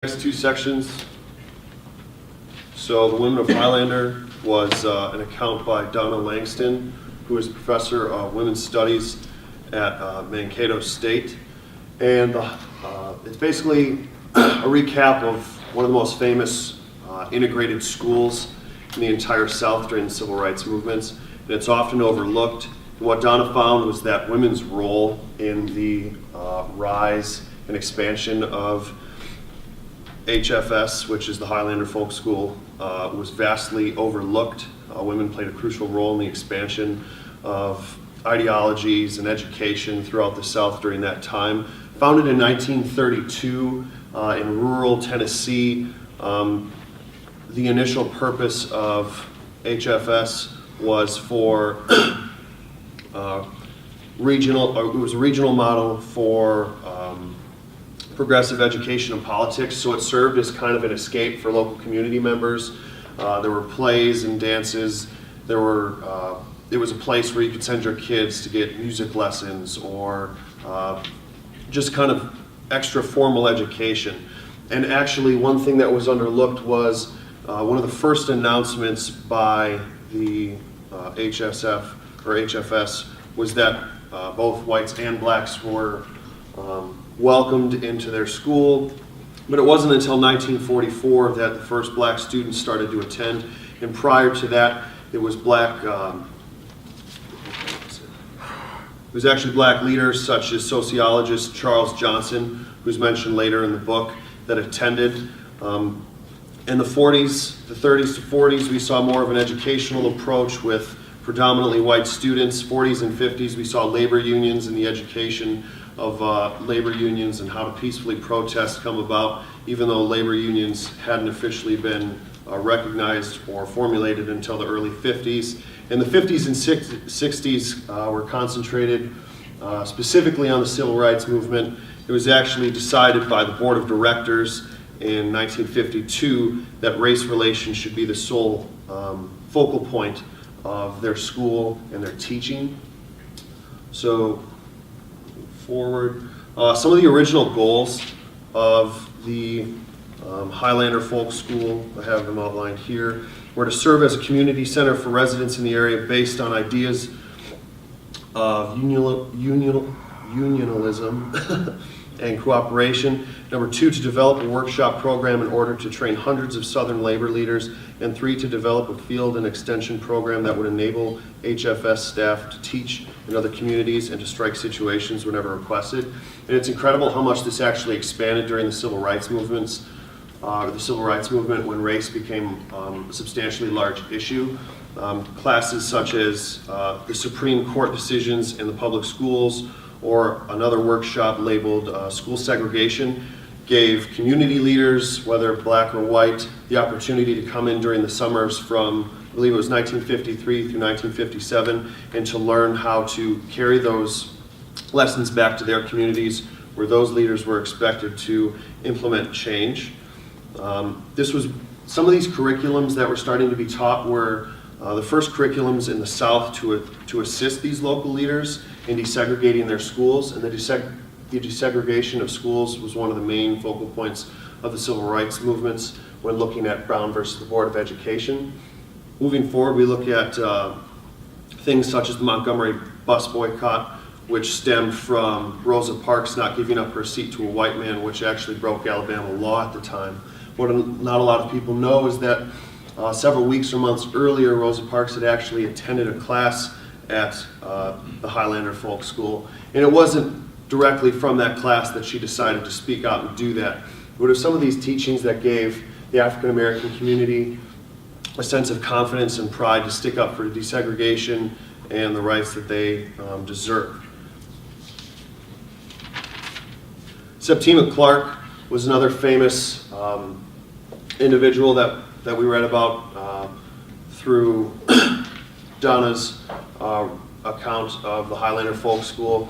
Next two sections. So the Women of Highlander was an account by Donna Langston, who is professor of women's studies at Mankato State. And it's basically a recap of one of the most famous integrated schools in the entire South during the civil rights movements. And it's often overlooked. And what Donna found was that women's role in the rise and expansion of HFS, which is the Highlander Folk School, was vastly overlooked. Women played a crucial role in the expansion of ideologies and education throughout the South during that time. Founded in 1932 in rural Tennessee, the initial purpose of HFS was for it was a regional model for progressive education and politics, so it served as kind of an escape for local community members. There were plays and dances. It was a place where you could send your kids to get music lessons or just kind of extra formal education. And actually, one thing that was underlooked was one of the first announcements by the HSF or HFS was that both whites and blacks were welcomed into their school. But it wasn't until 1944 that the first black students started to attend. And prior to that, it was actually black leaders such as sociologist Charles Johnson, who's mentioned later in the book, that attended. In the 40s, the 30s to 40s, we saw more of an educational approach with predominantly white students. 40s and 50s, we saw labor unions and the education of labor unions and how to peacefully protest come about, even though labor unions hadn't officially been recognized or formulated until the early 50s. And the 50s and 60s were concentrated specifically on the civil rights movement. It was actually decided by the board of directors in 1952 that race relations should be the sole focal point of their school and their teaching. So forward. Some of the original goals of the Highlander Folk School, I have them outlined here, were to serve as a community center for residents in the area based on ideas of unionism and cooperation. Number 2, to develop a workshop program in order to train hundreds of Southern labor leaders. And 3, to develop a field and extension program that would enable HFS staff to teach in other communities and to strike situations whenever requested. And it's incredible how much this actually expanded during the civil rights movements, the civil rights movement, when race became a substantially large issue. Classes such as the Supreme Court decisions in the public schools, or another workshop labeled school segregation, gave community leaders, whether black or white, the opportunity to come in during the summers from, I believe it was 1953 through 1957, and to learn how to carry those lessons back to their communities where those leaders were expected to implement change. This was some of these curriculums that were starting to be taught were the first curriculums in the South to assist these local leaders in desegregating their schools, and the desegregation of schools was one of the main focal points of the civil rights movements when looking at Brown versus the Board of Education. Moving forward, we look at things such as the Montgomery bus boycott, which stemmed from Rosa Parks not giving up her seat to a white man, which actually broke Alabama law at the time. What not a lot of people know is that several weeks or months earlier, Rosa Parks had actually attended a class at the Highlander Folk School. And it wasn't directly from that class that she decided to speak out and do that. It was some of these teachings that gave the African American community a sense of confidence and pride to stick up for desegregation and the rights that they deserve. Septima Clark was another famous individual that we read about through Donna's account of the Highlander Folk School.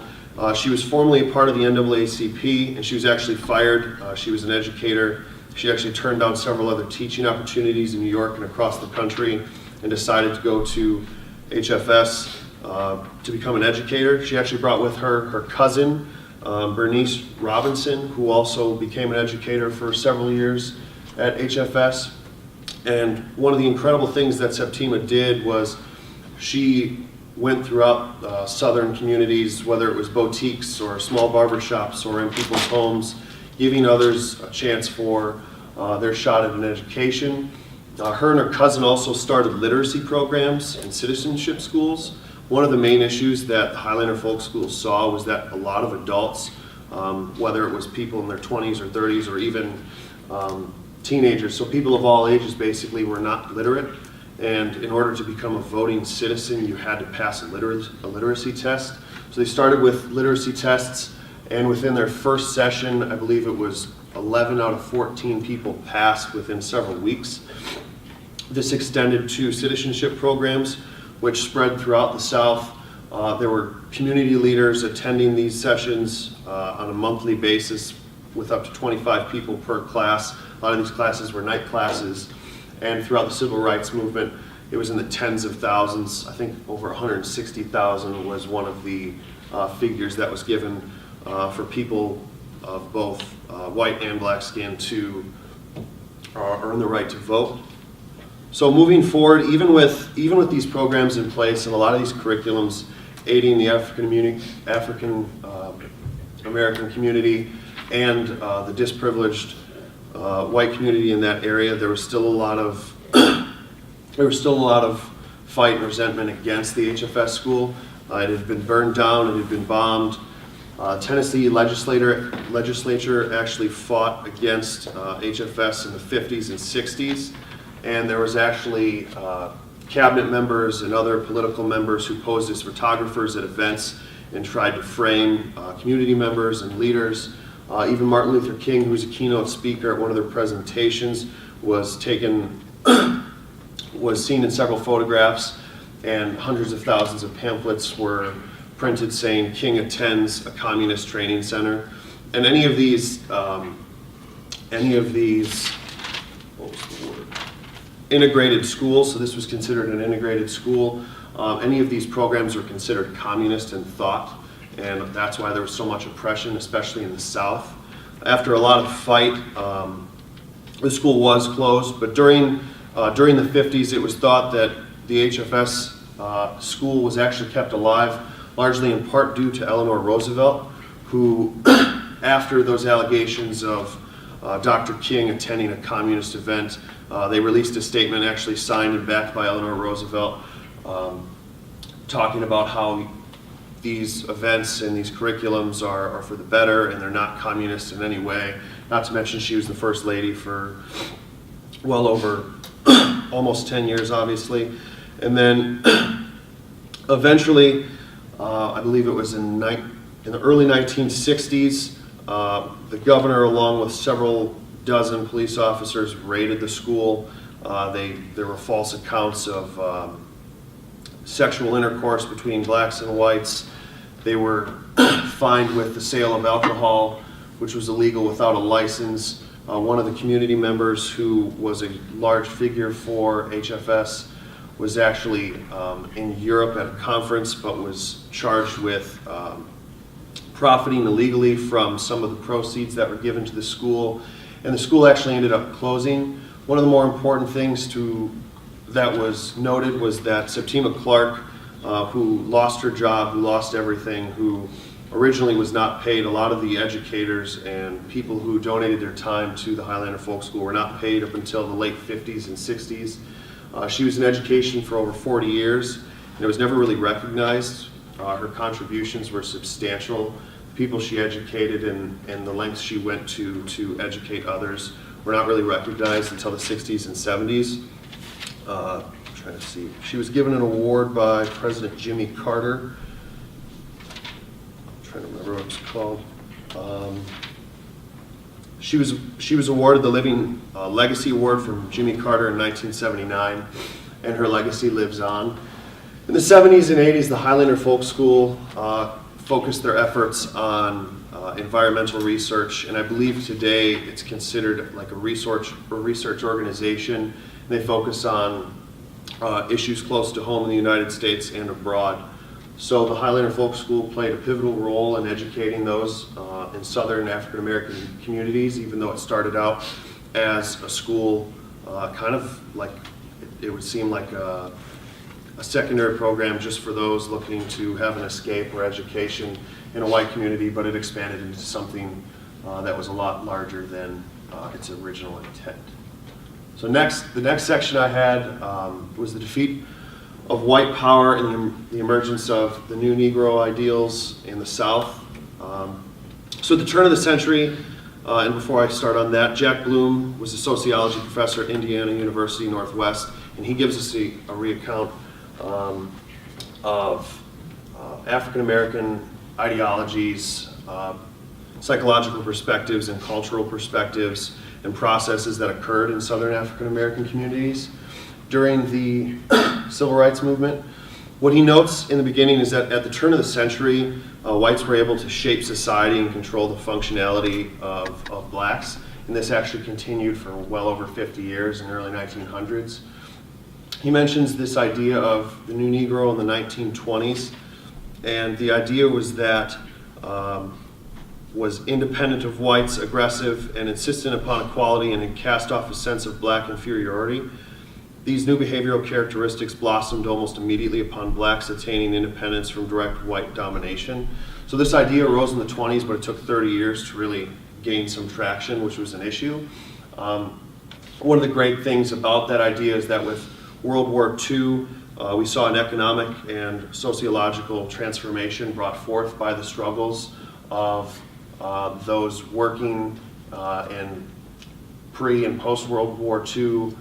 She was formerly a part of the NAACP, and she was actually fired. She was an educator. She actually turned down several other teaching opportunities in New York and across the country and decided to go to HFS to become an educator. She actually brought with her her cousin Bernice Robinson, who also became an educator for several years at HFS. And one of the incredible things that Septima did was she went throughout southern communities, whether it was boutiques or small barbershops or in people's homes, giving others a chance for their shot at an education. Her and her cousin also started literacy programs and citizenship schools. One of the main issues that the Highlander Folk Schools saw was that a lot of adults, whether it was people in their 20s or 30s or even teenagers, so people of all ages basically, were not literate. And in order to become a voting citizen, you had to pass a literacy test. So they started with literacy tests, and within their first session, I believe it was 11 out of 14 people passed within several weeks. This extended to citizenship programs, which spread throughout the South. There were community leaders attending these sessions on a monthly basis with up to 25 people per class. A lot of these classes were night classes. And throughout the civil rights movement, it was in the tens of thousands. I think over 160,000 was one of the figures that was given for people of both white and black skin to earn the right to vote. So moving forward, even with these programs in place and a lot of these curriculums aiding the African American community and the disprivileged white community in that area, there was still a lot of fight and resentment against the HFS school. It had been burned down, it had been bombed. Tennessee legislature actually fought against HFS in the 50s and 60s, and there was actually cabinet members and other political members who posed as photographers at events and tried to frame community members and leaders. Even Martin Luther King, who was a keynote speaker at one of their presentations, was seen in several photographs, and hundreds of thousands of pamphlets were printed saying King attends a communist training center. And any of these integrated schools, so this was considered an integrated school, any of these programs were considered communist in thought, and that's why there was so much oppression, especially in the South. After a lot of fight, the school was closed, but during the 50s, it was thought that the HFS school was actually kept alive, largely in part due to Eleanor Roosevelt, who, after those allegations of Dr. King attending a communist event, they released a statement actually signed and backed by Eleanor Roosevelt, talking about how these events and these curriculums are for the better and they're not communist in any way. Not to mention she was the first lady for well over almost 10 years, obviously. And then eventually, I believe it was in the early 1960s, the governor, along with several dozen police officers, raided the school. There were false accounts of sexual intercourse between blacks and whites. They were fined with the sale of alcohol, which was illegal without a license. One of the community members, who was a large figure for HFS, was actually in Europe at a conference, but was charged with profiting illegally from some of the proceeds that were given to the school. And the school actually ended up closing. One of the more important things that was noted was that Septima Clark, who lost her job, who lost everything, who originally was not paid. A lot of the educators and people who donated their time to the Highlander Folk School were not paid up until the late 50s and 60s. She was in education for over 40 years, and it was never really recognized. Her contributions were substantial. The people she educated and the lengths she went to educate others were not really recognized until the 60s and 70s. I'm trying to see. She was given an award by President Jimmy Carter. I'm trying to remember what it was called. She was awarded the Living Legacy Award from Jimmy Carter in 1979, and her legacy lives on. In the 70s and 80s, the Highlander Folk School focused their efforts on environmental research, and I believe today it's considered like a research organization. They focus on issues close to home in the United States and abroad. So the Highlander Folk School played a pivotal role in educating those in Southern African American communities, even though it started out as a school kind of like, it would seem like a secondary program just for those looking to have an escape or education in a white community, but it expanded into something that was a lot larger than its original intent. So the next section I had was the defeat of white power and the emergence of the new Negro ideals in the South. So at the turn of the century, and before I start on that, Jack Bloom was a sociology professor at Indiana University Northwest, and he gives us a recount of African American ideologies, psychological perspectives and cultural perspectives and processes that occurred in Southern African American communities during the Civil Rights Movement. What he notes in the beginning is that at the turn of the century, whites were able to shape society and control the functionality of blacks, and this actually continued for well over 50 years in the early 1900s. He mentions this idea of the new Negro in the 1920s, and the idea was that was independent of whites, aggressive, and insistent upon equality, and it cast off a sense of black inferiority. These new behavioral characteristics blossomed almost immediately upon blacks attaining independence from direct white domination. So this idea arose in the 20s, but it took 30 years to really gain some traction, which was an issue. One of the great things about that idea is that with World War II, we saw an economic and sociological transformation brought forth by the struggles of those working in pre- and post-World War II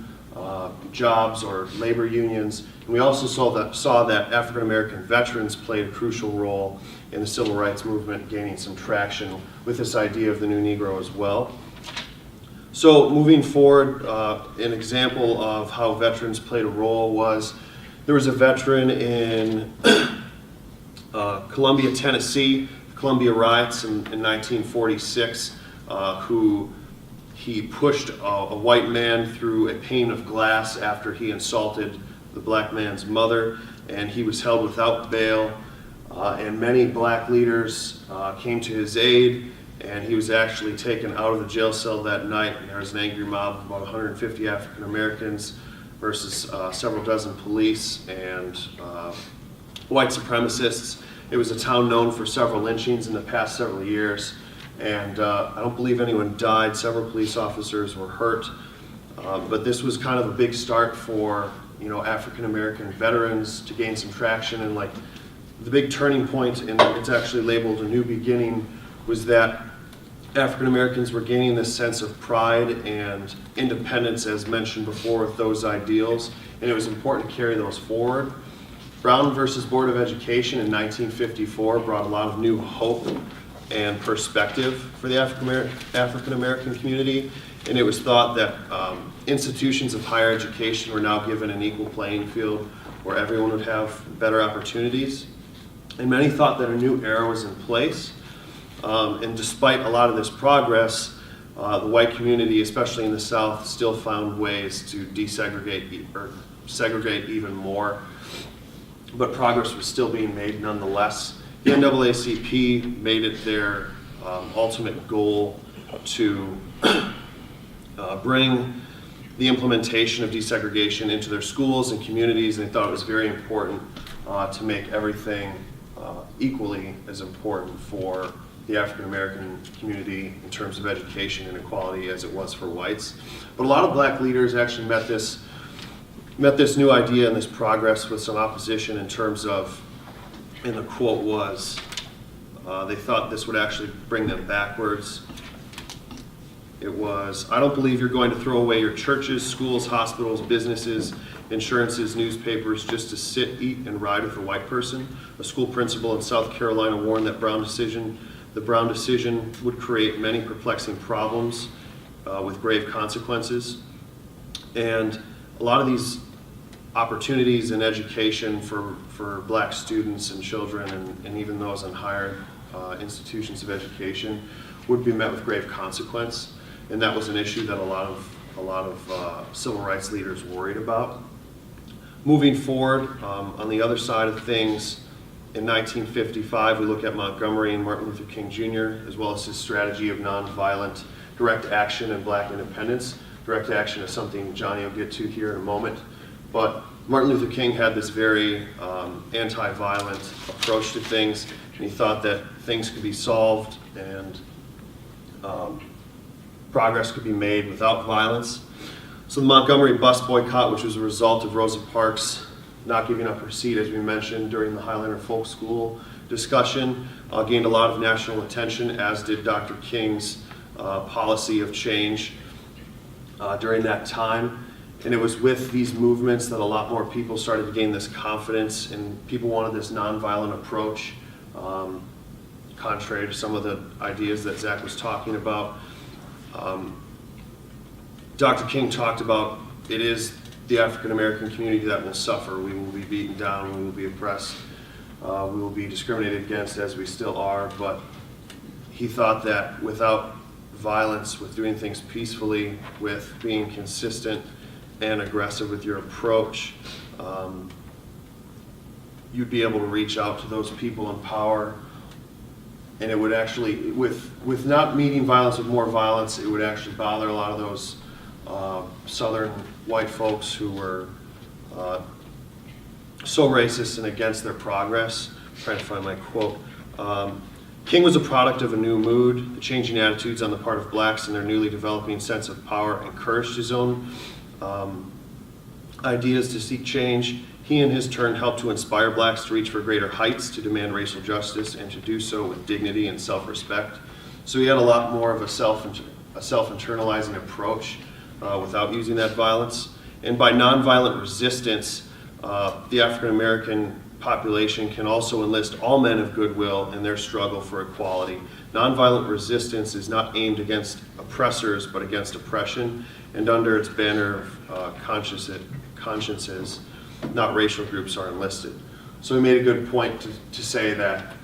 jobs or labor unions. And we also saw that African American veterans played a crucial role in the Civil Rights Movement, gaining some traction with this idea of the new Negro as well. So moving forward, an example of how veterans played a role was there was a veteran in Columbia, Tennessee, Columbia riots in 1946, who he pushed a white man through a pane of glass after he insulted the black man's mother, and he was held without bail, and many black leaders came to his aid, and he was actually taken out of the jail cell that night, and there was an angry mob of about 150 African Americans versus several dozen police and white supremacists. It was a town known for several lynchings in the past several years, and I don't believe anyone died. Several police officers were hurt, but this was kind of a big start for African American veterans to gain some traction. And like the big turning point, and it's actually labeled a new beginning, was that African Americans were gaining this sense of pride and independence, as mentioned before, with those ideals, and it was important to carry those forward. Brown versus Board of Education in 1954 brought a lot of new hope and perspective for the African American community, and it was thought that institutions of higher education were now given an equal playing field where everyone would have better opportunities. And many thought that a new era was in place. And despite a lot of this progress, the white community, especially in the South, still found ways to desegregate or segregate even more. But progress was still being made nonetheless. The NAACP made it their ultimate goal to bring the implementation of desegregation into their schools and communities, and they thought it was very important to make everything equally as important for the African American community in terms of education and equality as it was for whites. But a lot of black leaders actually met this new idea and this progress with some opposition in terms of, and the quote was, they thought this would actually bring them backwards. It was, "I don't believe you're going to throw away your churches, schools, hospitals, businesses, insurances, newspapers, just to sit, eat, and ride with a white person." A school principal in South Carolina warned that the Brown decision would create many perplexing problems with grave consequences. And a lot of these opportunities in education for black students and children and even those in higher institutions of education would be met with grave consequence. And that was an issue that a lot of civil rights leaders worried about. Moving forward, on the other side of things, In 1955, we look at Montgomery and Martin Luther King Jr., as well as his strategy of nonviolent direct action and black independence. Direct action is something Johnny will get to here in a moment. But Martin Luther King had this very anti-violent approach to things, and he thought that things could be solved and progress could be made without violence. So the Montgomery bus boycott, which was a result of Rosa Parks not giving up her seat, as we mentioned during the Highlander Folk School discussion, gained a lot of national attention, as did Dr. King's policy of change during that time. And it was with these movements that a lot more people started to gain this confidence, and people wanted this nonviolent approach, contrary to some of the ideas that Zach was talking about. Dr. King talked about it is the African American community that will suffer. We will be beaten down, we will be oppressed, we will be discriminated against, as we still are, but he thought that without violence, with doing things peacefully, with being consistent and aggressive with your approach, you'd be able to reach out to those people in power, and it would actually, with not meeting violence with more violence, it would actually bother a lot of those Southern white folks who were so racist and against their progress. I'm trying to find my quote. King was a product of a new mood. The changing attitudes on the part of blacks and their newly developing sense of power encouraged his own ideas to seek change. He, in his turn, helped to inspire blacks to reach for greater heights, to demand racial justice, and to do so with dignity and self-respect. So he had a lot more of a self-internalizing approach without using that violence. And by nonviolent resistance, the African American population can also enlist all men of goodwill in their struggle for equality. Nonviolent resistance is not aimed against oppressors, but against oppression, and under its banner of consciences, not racial groups, are enlisted. So he made a good point to say that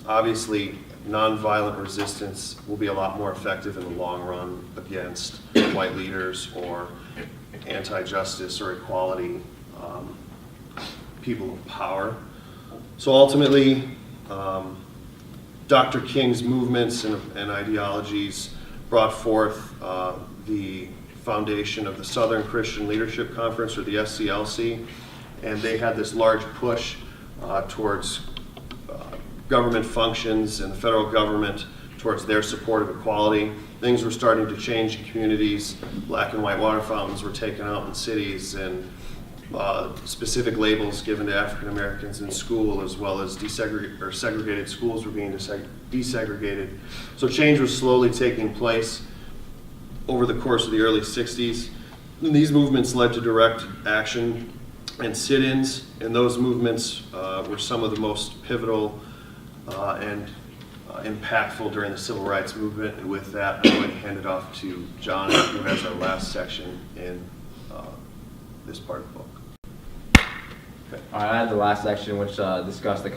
obviously nonviolent resistance will be a lot more effective in the long run against white leaders or anti-justice or equality people of power. So ultimately, Dr. King's movements and ideologies brought forth the foundation of the Southern Christian Leadership Conference, or the SCLC, and they had this large push towards government functions and the federal government towards their support of equality. Things were starting to change in communities. Black and white water fountains were taken out in cities, and specific labels given to African Americans in school, as well as segregated schools were being desegregated. So change was slowly taking place over the course of the early 60s. And these movements led to direct action and sit-ins, and those movements were some of the most pivotal and impactful during the Civil Rights Movement. And with that, I'm going to hand it off to John, who has our last section in this part of the book. All right, I have the last section, which discussed the